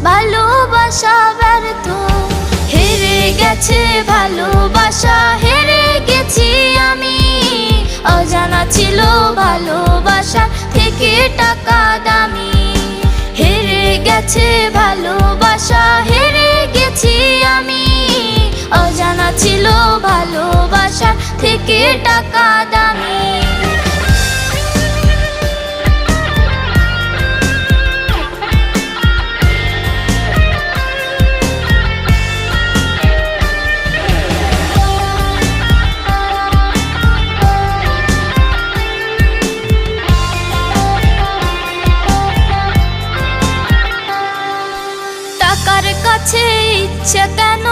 ভালোবাসা ব্যর্থ, হেরে গেছে ভালোবাসা, হেরে গেছি আমি। অজানা ছিল ভালোবাসা থেকে টাকা দামি, হেরে গেছে ভালোবাসা, হেরে গেছি আমি। অজানা ছিল ভালোবাসা থেকে টাকা দামি। টাকার কাছে ইচ্ছে কেন